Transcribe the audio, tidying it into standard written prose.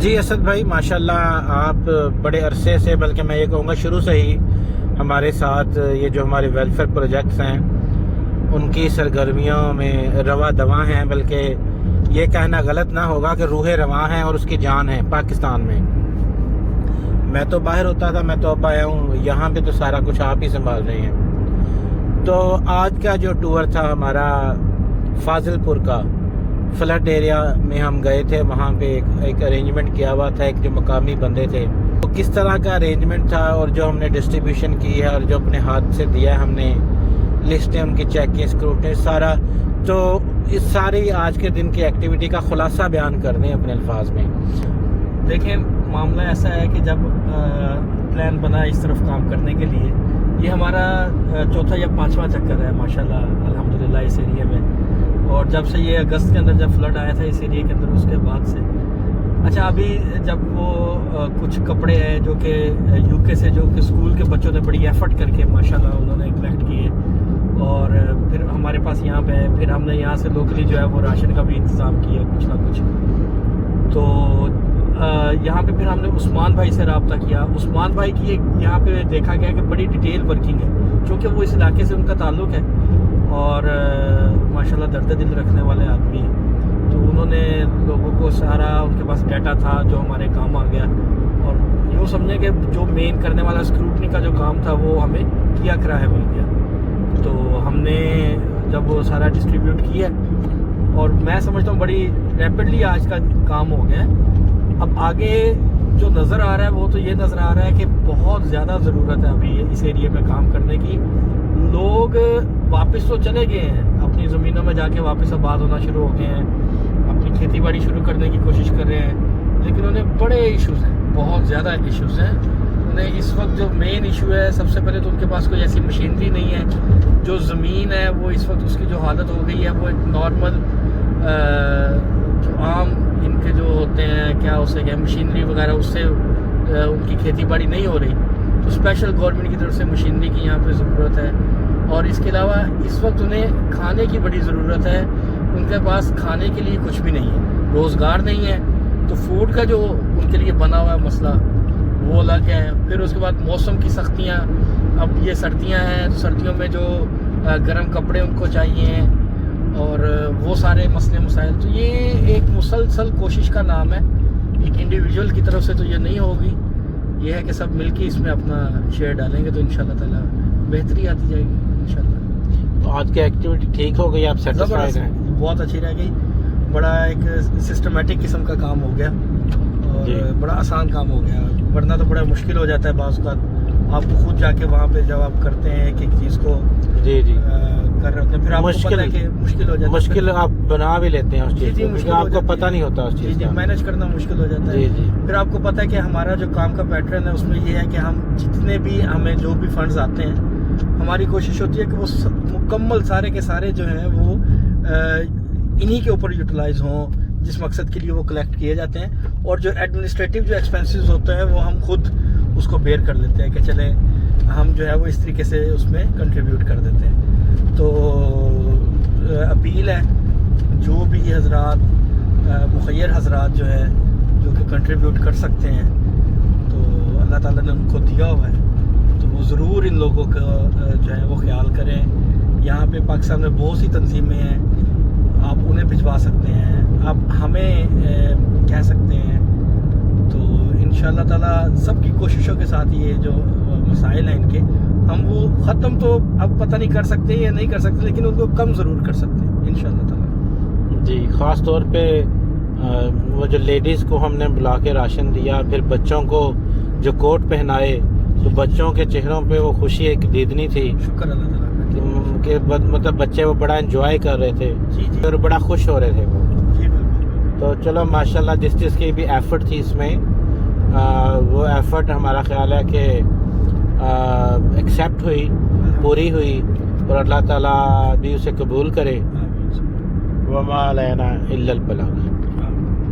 جی اسد بھائی ماشاءاللہ آپ بڑے عرصے سے، بلکہ میں یہ کہوں گا شروع سے ہی ہمارے ساتھ یہ جو ہمارے ویلفیئر پروجیکٹس ہیں ان کی سرگرمیوں میں رواں دواں ہیں، بلکہ یہ کہنا غلط نہ ہوگا کہ روح رواں ہیں اور اس کی جان ہے پاکستان میں۔ میں تو باہر ہوتا تھا، میں تو اب آیا ہوں یہاں پہ، تو سارا کچھ آپ ہی سنبھال رہے ہیں۔ تو آج کا جو ٹور تھا ہمارا فاضل پور کا فلڈ ایریا میں ہم گئے تھے، وہاں پہ ایک ارینجمنٹ کیا ہوا تھا، ایک جو مقامی بندے تھے، تو کس طرح کا ارینجمنٹ تھا اور جو ہم نے ڈسٹریبیوشن کی ہے اور جو اپنے ہاتھ سے دیا ہے ہم نے، لسٹیں ان کی چیکنگ، اسکروٹنی، سارا، تو اس ساری آج کے دن کی ایکٹیویٹی کا خلاصہ بیان کر دیں اپنے الفاظ میں۔ دیکھیں معاملہ ایسا ہے کہ جب پلان بنا اس طرف کام کرنے کے لیے، یہ ہمارا چوتھا یا پانچواں چکر ہے ماشاءاللہ الحمدللہ اس ایریے میں، اور جب سے یہ اگست کے اندر جب فلڈ آیا تھا اس ایریے کے اندر، اس کے بعد سے اچھا ابھی جب وہ کچھ کپڑے ہیں جو کہ یو کے سے، جو کہ اسکول کے بچوں نے بڑی ایفرٹ کر کے ماشاءاللہ انہوں نے کلیکٹ کیے، اور پھر ہمارے پاس یہاں پہ ہے، پھر ہم نے یہاں سے لوکلی جو ہے وہ راشن کا بھی انتظام کیا کچھ نہ کچھ۔ تو یہاں پہ پھر ہم نے عثمان بھائی سے رابطہ کیا۔ عثمان بھائی کی ایک یہاں پہ دیکھا گیا کہ بڑی ڈیٹیل ورکنگ ہے، چونکہ وہ اس علاقے سے ان کا تعلق ہے اور ماشاءاللہ درد دل رکھنے والے آدمی ہیں، تو انہوں نے لوگوں کو سارا، ان کے پاس ڈیٹا تھا جو ہمارے کام آ گیا، اور یوں سمجھیں کہ جو مین کرنے والا اسکروٹنی کا جو کام تھا وہ ہمیں کیا کرایہ مل گیا۔ تو ہم نے جب وہ سارا ڈسٹریبیوٹ کیا، اور میں سمجھتا ہوں بڑی ریپڈلی آج کا کام ہو گیا ہے۔ اب آگے جو نظر آ رہا ہے وہ تو یہ نظر آ رہا ہے کہ بہت زیادہ ضرورت ہے ابھی اس ایریے میں کام کرنے کی۔ لوگ واپس تو چلے گئے ہیں، اپنی زمینوں میں جا کے واپس آباد ہونا شروع ہو گئے ہیں، اپنی کھیتی باڑی شروع کرنے کی کوشش کر رہے ہیں، لیکن انہیں بڑے ایشوز ہیں، بہت زیادہ ایشوز ہیں انہیں۔ اس وقت جو مین ایشو ہے، سب سے پہلے تو ان کے پاس کوئی ایسی مشینری نہیں ہے۔ جو زمین ہے وہ اس وقت اس کی جو حالت ہو گئی ہے، وہ ایک نارمل جو عام ان کے جو ہوتے ہیں کیا اسے کہ مشینری وغیرہ، اس سے ان کی کھیتی باڑی نہیں ہو رہی، تو اسپیشل گورنمنٹ کی طرف سے مشینری کی یہاں پہ ضرورت ہے۔ اور اس کے علاوہ اس وقت انہیں کھانے کی بڑی ضرورت ہے، ان کے پاس کھانے کے لیے کچھ بھی نہیں ہے، روزگار نہیں ہے، تو فوڈ کا جو ان کے لیے بنا ہوا ہے مسئلہ وہ الگ ہے۔ پھر اس کے بعد موسم کی سختیاں، اب یہ سردیاں ہیں تو سردیوں میں جو گرم کپڑے ان کو چاہیے ہیں، اور وہ سارے مسئلے مسائل، تو یہ ایک مسلسل کوشش کا نام ہے، ایک انڈیویجول کی طرف سے تو یہ نہیں ہوگی، یہ ہے کہ سب مل کے اس میں اپنا شیئر ڈالیں گے تو انشاءاللہ تعالی بہتری آتی جائے گی انشاءاللہ۔ تو آج کی ایکٹیویٹی ٹھیک ہو گئی، آپ سیٹسفائیڈ ہیں؟ بہت اچھی رہ گئی، بڑا ایک سسٹمیٹک قسم کا کام ہو گیا، اور بڑا آسان کام ہو گیا، ورنہ تو بڑا مشکل ہو جاتا ہے بعض اوقات، آپ کو خود جا کے وہاں پہ جب آپ کرتے ہیں ایک ایک چیز کو جی کر رہے ہوتے ہیں، پھر آپ کو پتہ ہے کہ مشکل ہو جاتا ہے، مشکل آپ بنا بھی لیتے ہیں اس چیز کو، کیونکہ آپ کو پتہ نہیں ہوتا اس چیز کا، مینیج کرنا مشکل ہو جاتا ہے۔ پھر آپ کو پتہ ہے کہ ہمارا جو کام کا پیٹرن ہے اس میں یہ ہے کہ ہم جتنے بھی ہمیں جو بھی فنڈز آتے ہیں، ہماری کوشش ہوتی ہے کہ وہ مکمل سارے کے سارے جو ہیں وہ انہی کے اوپر یوٹیلائز ہوں جس مقصد کے لیے وہ کلیکٹ کیے جاتے ہیں، اور جو ایڈمنسٹریٹو جو ایکسپینسز ہوتے ہیں وہ ہم خود اس کو بیئر کر لیتے ہیں کہ چلیں ہم جو ہے وہ اس طریقے سے اس میں کنٹریبیوٹ کر دیتے ہیں۔ تو اپیل ہے جو بھی حضرات مخیر حضرات جو ہے جو کہ کنٹریبیوٹ کر سکتے ہیں، تو اللہ تعالیٰ نے ان کو دیا ہوا ہے، تو وہ ضرور ان لوگوں کا جو ہے وہ خیال کریں۔ یہاں پہ پاکستان میں بہت سی تنظیمیں ہیں، آپ انہیں بھجوا سکتے ہیں، آپ ہمیں کہہ سکتے ہیں، تو انشاءاللہ تعالیٰ سب کی کوششوں کے ساتھ یہ جو مسائل ہیں ان کے، ہم وہ ختم تو اب پتہ نہیں کر سکتے یا نہیں کر سکتے، لیکن ان کو کم ضرور کر سکتے ہیں انشاءاللہ تعالیٰ۔ جی، خاص طور پہ وہ جو لیڈیز کو ہم نے بلا کے راشن دیا، پھر بچوں کو جو کوٹ پہنائے، تو بچوں کے چہروں پہ وہ خوشی ایک دیدنی تھی، شکر اللہ تعالیٰ کہ مطلب بچے وہ بڑا انجوائے کر رہے تھے اور بڑا خوش ہو رہے تھے وہ۔ تو چلو ماشاءاللہ جس چیز کی بھی ایفرٹ تھی اس میں، وہ ایفرٹ ہمارا خیال ہے کہ ایکسیپٹ ہوئی، پوری ہوئی، اور اللہ تعالیٰ بھی اسے قبول کرے۔ وما علینا الا البلاغ۔